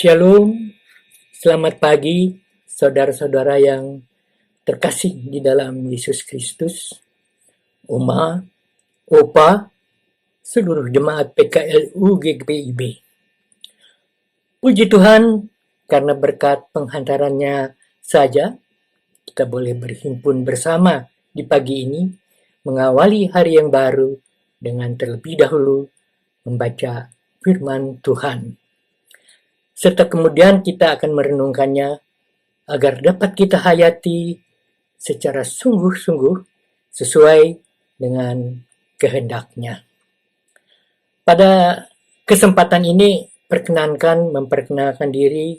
Shalom, selamat pagi saudara-saudara yang terkasih di dalam Yesus Kristus, Oma, Opa, seluruh jemaat PKLU GPIB. Puji Tuhan, karena berkat penghantarannya saja, kita boleh berhimpun bersama di pagi ini, mengawali hari yang baru dengan terlebih dahulu membaca firman Tuhan. Serta kemudian kita akan merenungkannya agar dapat kita hayati secara sungguh-sungguh sesuai dengan kehendaknya. Pada kesempatan ini perkenankan memperkenalkan diri,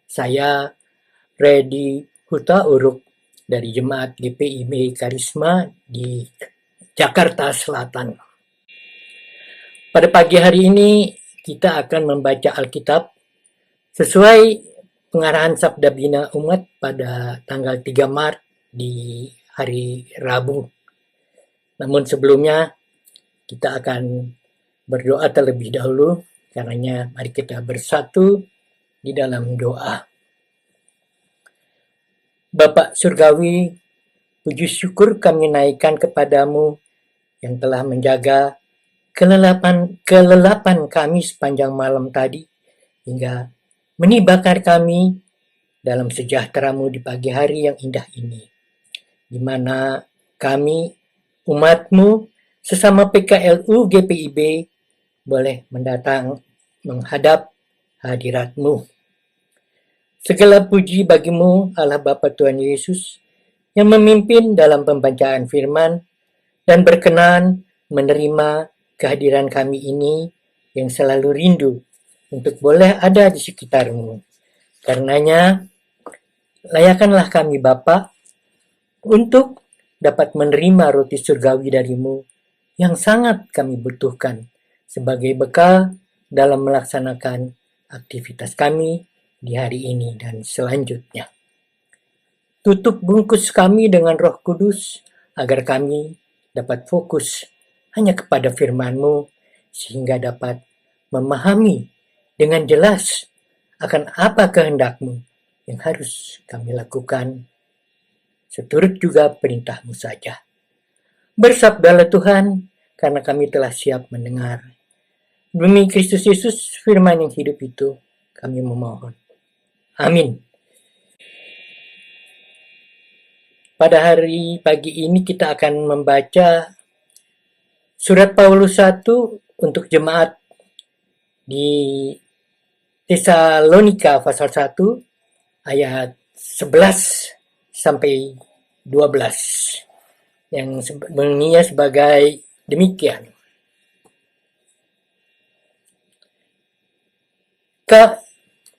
saya Redi Huta Uruk dari Jemaat GPIB Karisma di Jakarta Selatan. Pada pagi hari ini kita akan membaca Alkitab sesuai pengarahan Sabda Bina Umat pada tanggal 3 Maret di hari Rabu. Namun sebelumnya kita akan berdoa terlebih dahulu. Karenanya mari kita bersatu di dalam doa. Bapa Surgawi, puji syukur kami naikkan kepadamu yang telah menjaga kelelapan kami sepanjang malam tadi hingga menibakar kami dalam sejahtera-Mu di pagi hari yang indah ini, di mana kami, umat-Mu, sesama PKLU GPIB, boleh menghadap hadirat-Mu. Segala puji bagi-Mu, Allah Bapa Tuhan Yesus, yang memimpin dalam pembacaan firman dan berkenan menerima kehadiran kami ini yang selalu rindu untuk boleh ada di sekitar-Mu. Karenanya, layakanlah kami Bapa untuk dapat menerima roti surgawi dari-Mu yang sangat kami butuhkan sebagai bekal dalam melaksanakan aktivitas kami di hari ini dan selanjutnya. Tutup bungkus kami dengan Roh Kudus agar kami dapat fokus hanya kepada firman-Mu sehingga dapat memahami dengan jelas akan apa kehendak-Mu yang harus kami lakukan, seturut juga perintah-Mu saja. Bersabdalah Tuhan, karena kami telah siap mendengar. Demi Kristus Yesus, firman yang hidup itu, kami memohon. Amin. Pada hari pagi ini kita akan membaca surat Paulus 1 untuk jemaat di Tesalonika pasal 1 ayat 11 sampai 12 yang bunyinya sebagai demikian.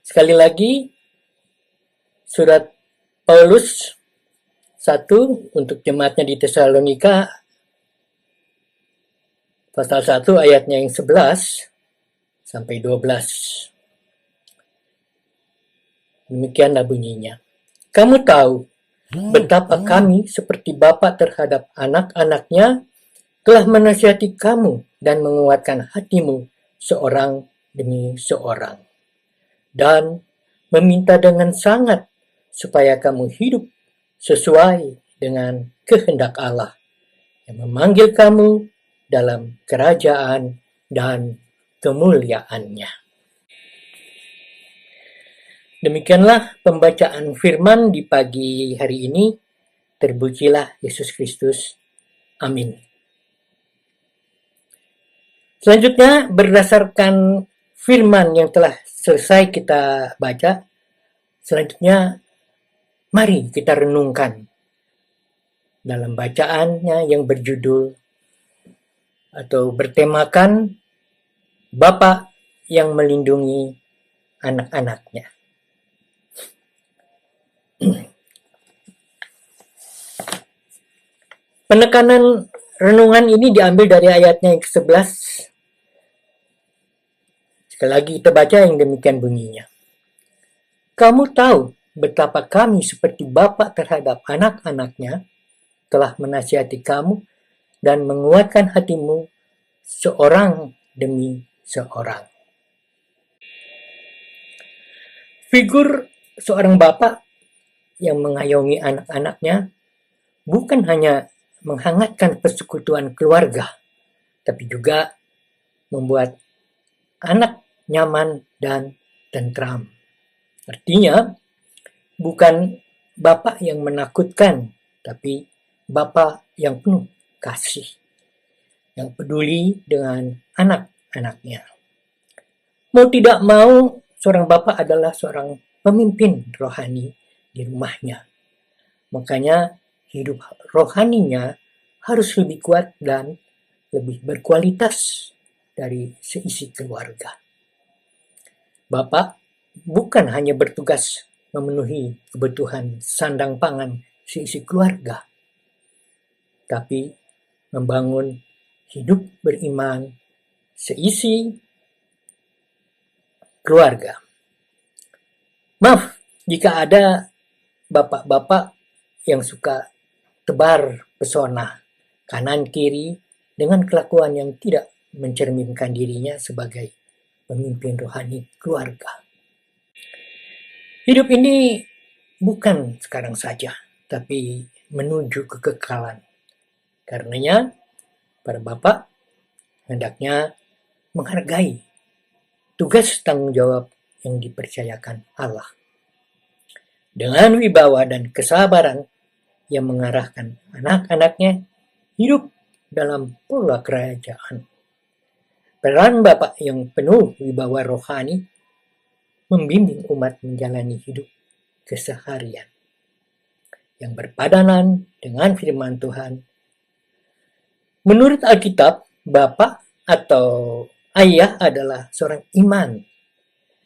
Sekali lagi surat Paulus 1 untuk jemaatnya di Tesalonika pasal 1 ayatnya yang 11 sampai 12. Demikianlah bunyinya. Kamu tahu betapa kami seperti bapa terhadap anak-anaknya telah menasihati kamu dan menguatkan hatimu seorang demi seorang. Dan meminta dengan sangat supaya kamu hidup sesuai dengan kehendak Allah yang memanggil kamu dalam kerajaan dan kemuliaannya. Demikianlah pembacaan firman di pagi hari ini. Terpujilah Yesus Kristus. Amin. Selanjutnya, berdasarkan firman yang telah selesai kita baca, selanjutnya mari kita renungkan dalam bacaannya yang berjudul atau bertemakan Bapa yang melindungi anak-anaknya. Penekanan renungan ini diambil dari ayatnya yang ke-11. Sekali lagi kita baca yang demikian bunyinya. Kamu tahu betapa kami seperti bapa terhadap anak-anaknya telah menasihati kamu dan menguatkan hatimu seorang demi seorang. Figur seorang bapak yang mengayomi anak-anaknya bukan hanya menghangatkan persekutuan keluarga, tapi juga membuat anak nyaman dan tentram. Artinya, bukan bapak yang menakutkan, tapi bapak yang penuh kasih, yang peduli dengan anak-anaknya. Mau tidak mau, seorang bapak adalah seorang pemimpin rohani di rumahnya. Makanya hidup rohaninya harus lebih kuat dan lebih berkualitas dari seisi keluarga. Bapak bukan hanya bertugas memenuhi kebutuhan sandang pangan seisi keluarga, tapi membangun hidup beriman seisi keluarga. Maaf jika ada bapak-bapak yang suka tebar pesona kanan kiri dengan kelakuan yang tidak mencerminkan dirinya sebagai pemimpin rohani keluarga. Hidup ini bukan sekarang saja, tapi menuju kekekalan. Karenanya, para bapak hendaknya menghargai tugas tanggung jawab yang dipercayakan Allah. Dengan wibawa dan kesabaran yang mengarahkan anak-anaknya hidup dalam pola kerajaan. Peran bapak yang penuh wibawa rohani membimbing umat menjalani hidup keseharian yang berpadanan dengan firman Tuhan. Menurut Alkitab, bapak atau ayah adalah seorang iman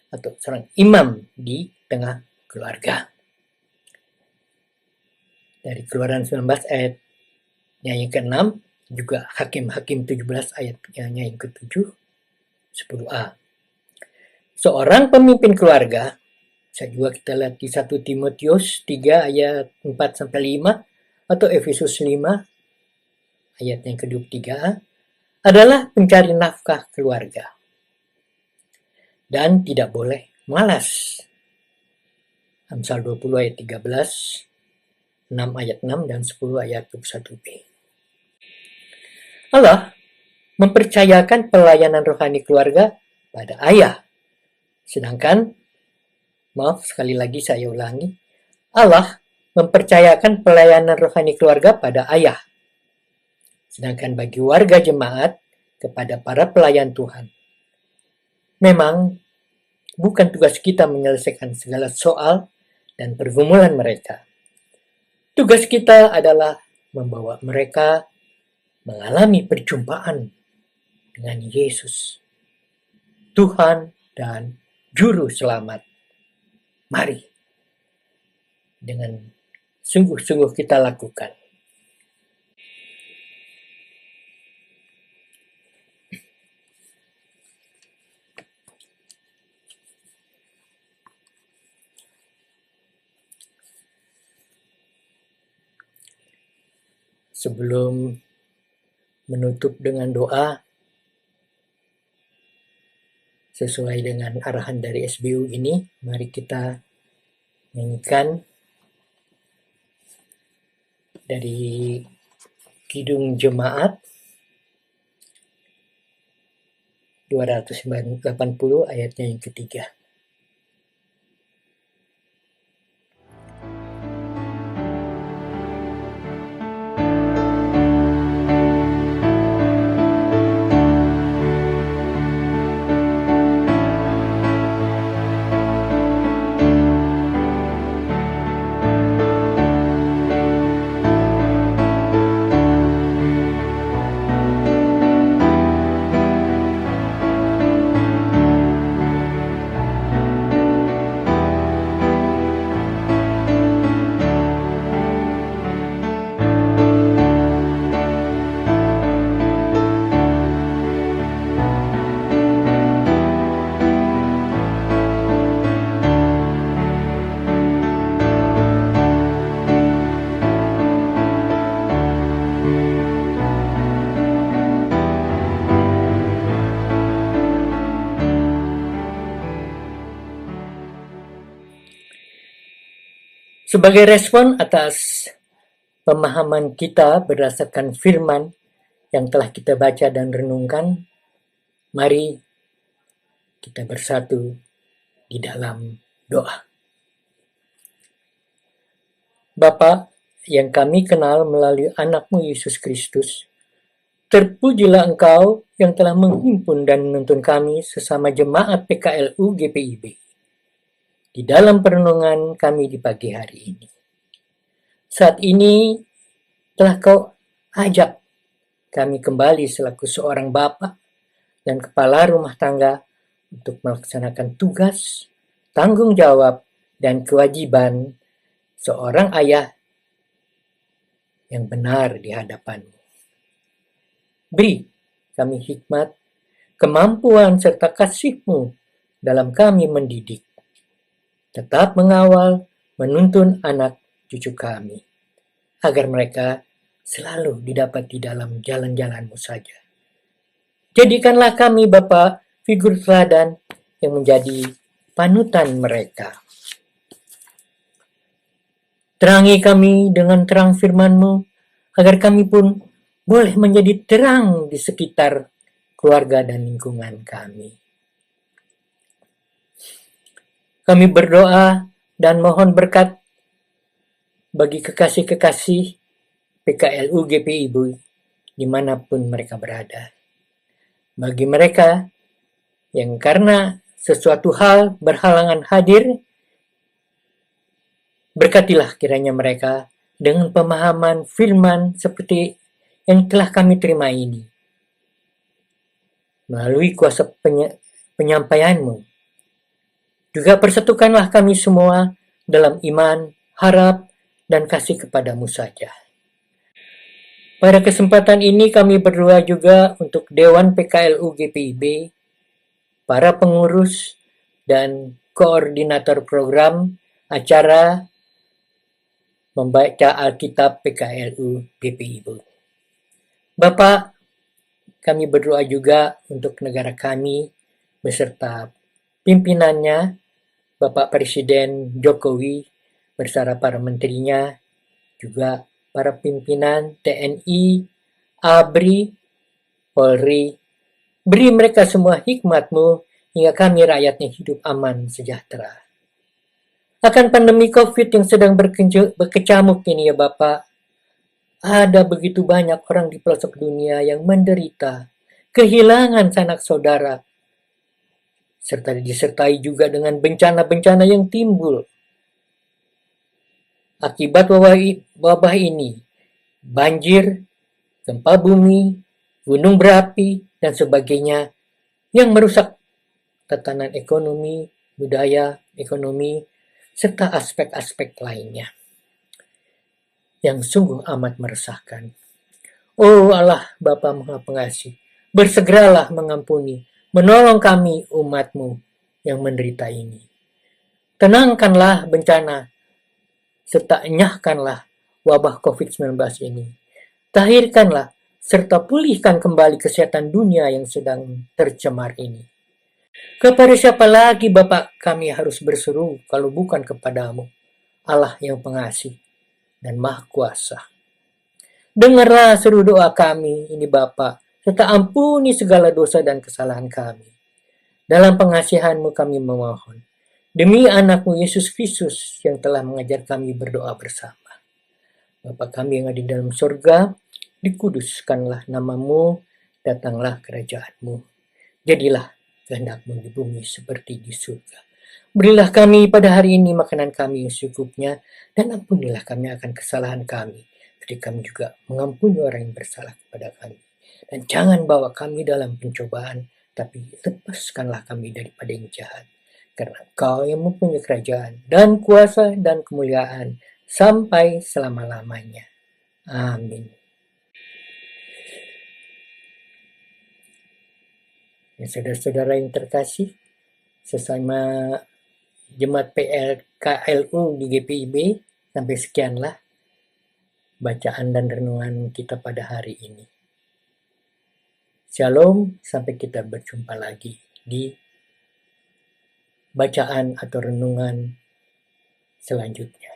atau seorang imam di tengah keluarga. Dari Keluaran 19 ayat yang ke-6, juga Hakim-Hakim 17 ayatnya yang ke-7, 10a. Seorang pemimpin keluarga, saya juga kita lihat di 1 Timotius 3 ayat 4-5 atau Efesus 5 ayat yang ke-23a, adalah pencari nafkah keluarga dan tidak boleh malas. Amsal 20 ayat 13, 6 ayat 6 dan 10 ayat 21b. Allah mempercayakan pelayanan rohani keluarga pada ayah. Sedangkan, maaf sekali lagi saya ulangi, Allah mempercayakan pelayanan rohani keluarga pada ayah. Sedangkan bagi warga jemaat kepada para pelayan Tuhan. Memang bukan tugas kita menyelesaikan segala soal dan pergumulan mereka. Tugas kita adalah membawa mereka mengalami perjumpaan dengan Yesus, Tuhan dan Juru Selamat. Mari, dengan sungguh-sungguh kita lakukan. Sebelum menutup dengan doa, sesuai dengan arahan dari SBU ini, mari kita nyanyikan dari Kidung Jemaat 280 ayatnya yang ketiga. Sebagai respon atas pemahaman kita berdasarkan firman yang telah kita baca dan renungkan, mari kita bersatu di dalam doa. Bapa yang kami kenal melalui anak-Mu Yesus Kristus, terpujilah Engkau yang telah menghimpun dan menuntun kami sesama jemaat PKLU GPIB di dalam perenungan kami di pagi hari ini. Saat ini telah Kau ajak kami kembali selaku seorang bapa dan kepala rumah tangga untuk melaksanakan tugas, tanggung jawab, dan kewajiban seorang ayah yang benar di hadapan-Mu. Beri kami hikmat, kemampuan, serta kasih-Mu dalam kami mendidik. Tetap mengawal, menuntun anak cucu kami, agar mereka selalu didapati dalam jalan-jalan-Mu saja. Jadikanlah kami, Bapa, figur teladan yang menjadi panutan mereka. Terangi kami dengan terang firman-Mu, agar kami pun boleh menjadi terang di sekitar keluarga dan lingkungan kami. Kami berdoa dan mohon berkat bagi kekasih-kekasih PKLU GPIB dimanapun mereka berada. Bagi mereka yang karena sesuatu hal berhalangan hadir, berkatilah kiranya mereka dengan pemahaman firman seperti yang telah kami terima ini. Melalui kuasa penyampaian-Mu, juga persatukanlah kami semua dalam iman, harap, dan kasih kepada-Mu saja. Pada kesempatan ini kami berdoa juga untuk Dewan PKLU GPIB, para pengurus, dan koordinator program acara membaca Alkitab PKLU GPIB. Bapak, kami berdoa juga untuk negara kami beserta pimpinannya, Bapak Presiden Jokowi bersama para menterinya, juga para pimpinan TNI, ABRI, Polri. Beri mereka semua hikmat-Mu hingga kami rakyatnya hidup aman sejahtera. Akan pandemi COVID yang sedang berkecamuk ini ya Bapak, ada begitu banyak orang di pelosok dunia yang menderita, kehilangan sanak saudara, serta disertai juga dengan bencana-bencana yang timbul akibat wabah ini, banjir, gempa bumi, gunung berapi, dan sebagainya yang merusak tatanan ekonomi, budaya, ekonomi, serta aspek-aspek lainnya yang sungguh amat meresahkan. Oh Allah, Bapa Maha Pengasih, bersegeralah mengampuni, menolong kami umat-Mu yang menderita ini. Tenangkanlah bencana, serta enyahkanlah wabah COVID-19 ini. Tahirkanlah, serta pulihkan kembali kesehatan dunia yang sedang tercemar ini. Kepada siapa lagi Bapak kami harus berseru kalau bukan kepadamu, Allah yang pengasih dan maha kuasa. Dengarlah seru doa kami ini Bapa, serta ampuni segala dosa dan kesalahan kami. Dalam pengasihan-Mu kami memohon, demi anak-Mu Yesus Kristus yang telah mengajar kami berdoa bersama. Bapa kami yang ada di dalam surga, dikuduskanlah nama-Mu, datanglah kerajaan-Mu. Jadilah kehendak-Mu di bumi seperti di surga. Berilah kami pada hari ini makanan kami yang secukupnya, dan ampunilah kami akan kesalahan kami, seperti kami juga mengampuni orang yang bersalah kepada kami. Dan jangan bawa kami dalam pencobaan, tapi lepaskanlah kami daripada yang jahat. Karena Kau yang mempunyai kerajaan dan kuasa dan kemuliaan sampai selama-lamanya. Amin. Ya, saudara-saudara yang terkasih, sesama Jemaat PKLU di GPIB, sampai sekianlah bacaan dan renungan kita pada hari ini. Shalom, sampai kita berjumpa lagi di bacaan atau renungan selanjutnya.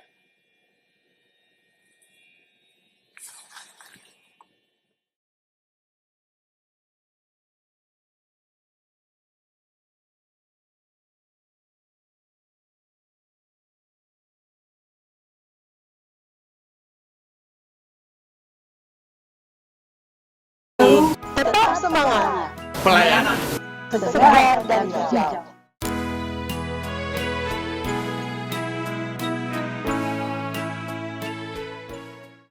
semangat, Pelayanan segar dan hijau.